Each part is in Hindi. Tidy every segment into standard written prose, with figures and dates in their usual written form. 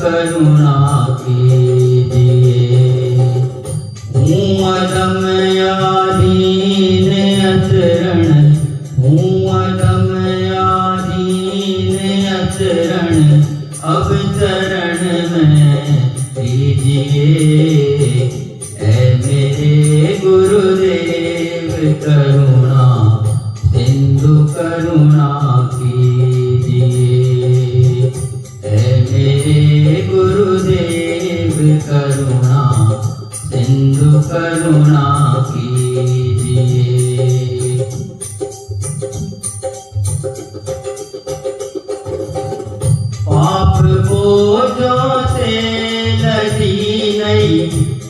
करुणा कीजिए। हूँ अधम आधीन अचरण, हूँ अधम आधीन अचरण, अब चरण में लीजिए। ऐ मेरे गुरुदेव करुणा सिंधु करुणा कीजिए। ऐ मेरे गुरुदेव करुणा सिंधु करुणा कीजिए। पाप बोझों से लदी नहीं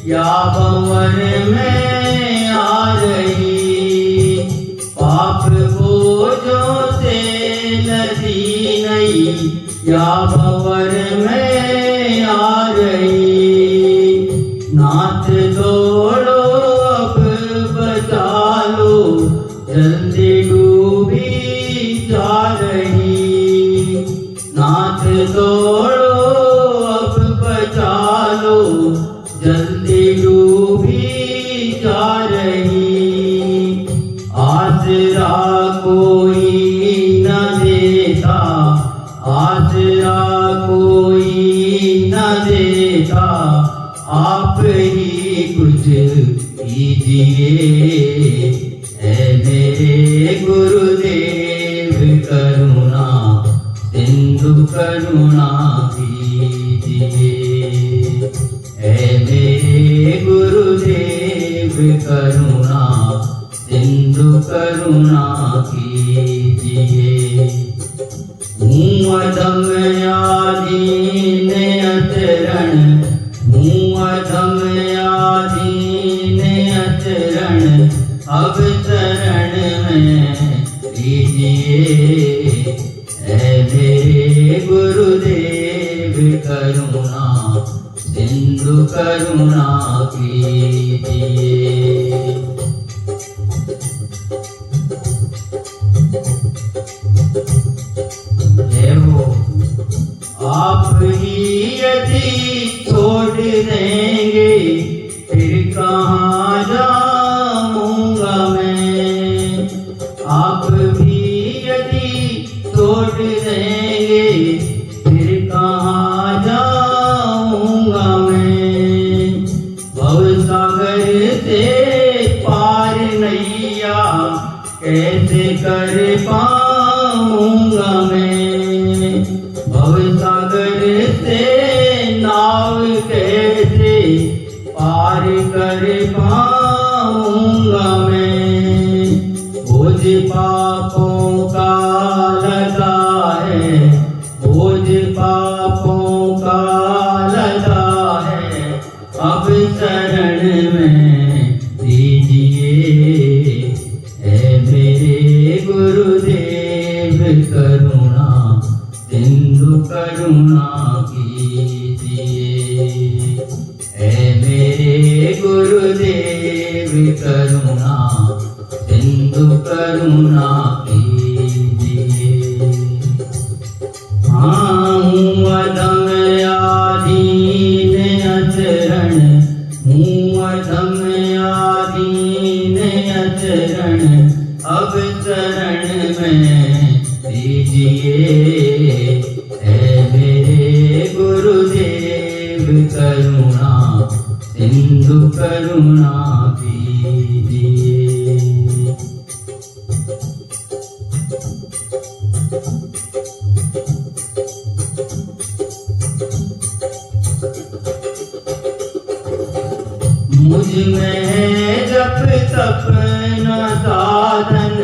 या भंवर में आ रही, पाप बोझों से लदी नहीं या भंवर में आ रही। नाथ दौड़ो अब बचा लो, जल्दी डूबी जा रही। नाथ दौड़ो अब बचा लो, जल्दी डूबी जा रही। आसरा कोई न देता, आसरा कोई न देता, आप ही कुछ कीजिए। ऐ मेरे गुरुदेव करुणा सिंधु करुणा कीजिए। ऐ मेरे गुरुदेव करुणा सिंधु करुणा कीजिए। हूँ अधम आधीन अचरण, हूँ अधम आधीन अचरण, अब चरण में लीजिए। ऐ मेरे गुरुदेव करुणा सिंधु करुणा कीजिए। आप ही यदि छोड़ देंगे फिर कहाँ जाऊंगा मैं। आप भी यदि छोड़ देंगे फिर कहाँ जाऊंगा मैं। भवसागर से पार नैया कैसे कर पाऊंगा मैं। भवसागर से नाव कैसे पार कर पाऊंगा मैं। बोझ पापों का लगा है, बोझ पापों का लगा है, अब शरण में दीजिए। ऐ मेरे गुरुदेव करुणा सिंधु करुणा कीजिए। ऐ मेरे गुरुदेव करुणा सिंधु करुणा कीजिए। हूँ अधम आधीन अचरण, हूँ अधम आधीन अचरण, अब चरण में दीजिए। ऐ मेरे गुरुदेव करुणा सिंधु करुणा कीजिए। मुझ में जप तप न साधन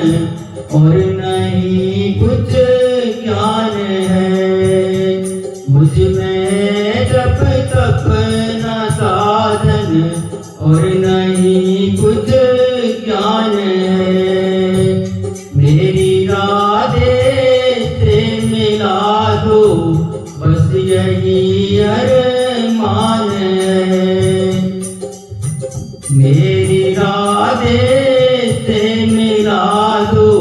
और नहीं कुछ ज्ञान है। मुझ में जप तप न साधन और नहीं कुछ ज्ञान है। मेरी राधे से मिला दो बस यही अरमान है। मेरी राधे से मिला दो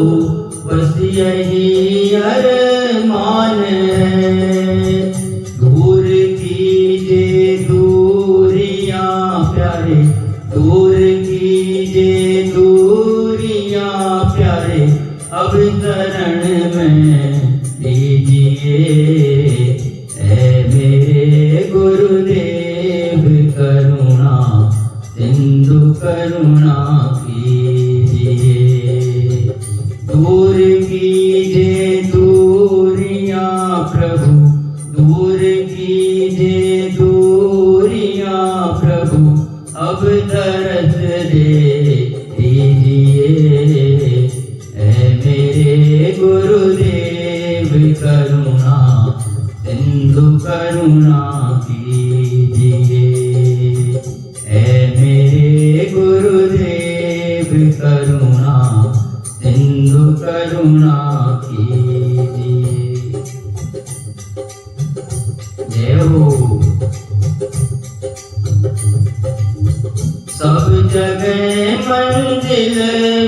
बस यही अरमान है। दूर की अब शरण में लीजिए। ऐ मेरे गुरुदेव करुणा सिंधु करुणा कीजिए। दूर कीजिए दूरियां प्रभु, दूर कीजिए दूरियां प्रभु, अब दरस दे दीजिए। ऐ मेरे गुरुदेव करुणा सिंधु करुणा कीजिए। ऐ मेरे गुरुदेव करुणा सिंधु करुणा कीजिए। जय हो। सब जगह मंजिल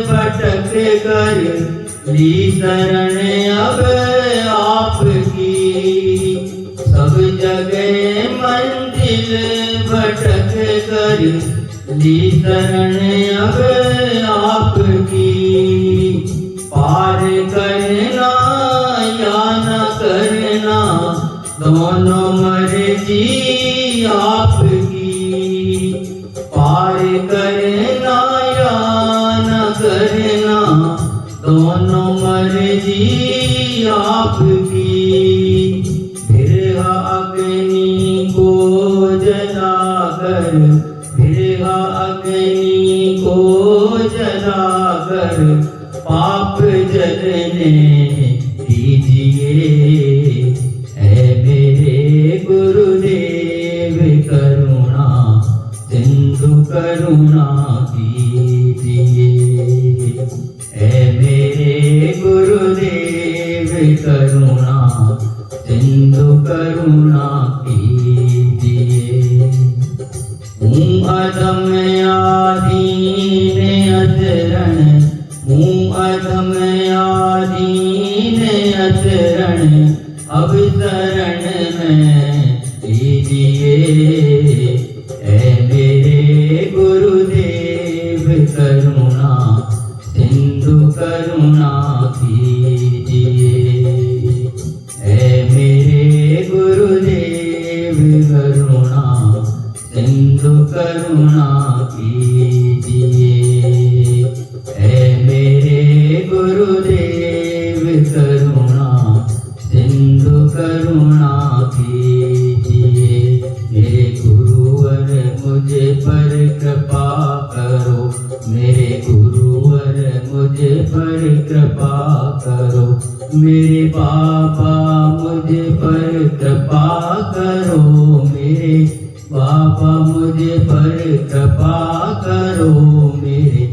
भटक कर ली शरण अब आपकी। सब जगह मंजिल भटक कर ली शरण अब आपकी। पार करना या न करना दोनों मर्जी आपकी। पार करना या न करना दोनों मर्जी आपकी। फिर अग्नि को जलाकर, फिर अग्नि को जलाकर पाप जलने दीजिए। ऐ मेरे गुरुदेव करुणा सिंधु करुणा कीजिए। ऐ मेरे गुरुदेव करुणा सिंधु करुणा कीजिए। हूँ अधम आदीन अचरण, हूँ अधम आदीन अचरण, अब शरण में लीजिए। ऐ मेरे गुरुदेव करुणा सिंधु करुणा कीजिए। ऐ मेरे गुरुदेव करुणा सिंधु करुणा कीजिए। ऐ मेरे गुरुदेव करुणा सिंधु करुणा कीजिए। मेरे गुरुवर मुझ पर कृपा करो, मेरे गुरुवर मुझ पर कृपा करो। मेरे बाबा मुझ पर कृपा करो, मेरे बाबा मुझ पर कृपा करो। मेरे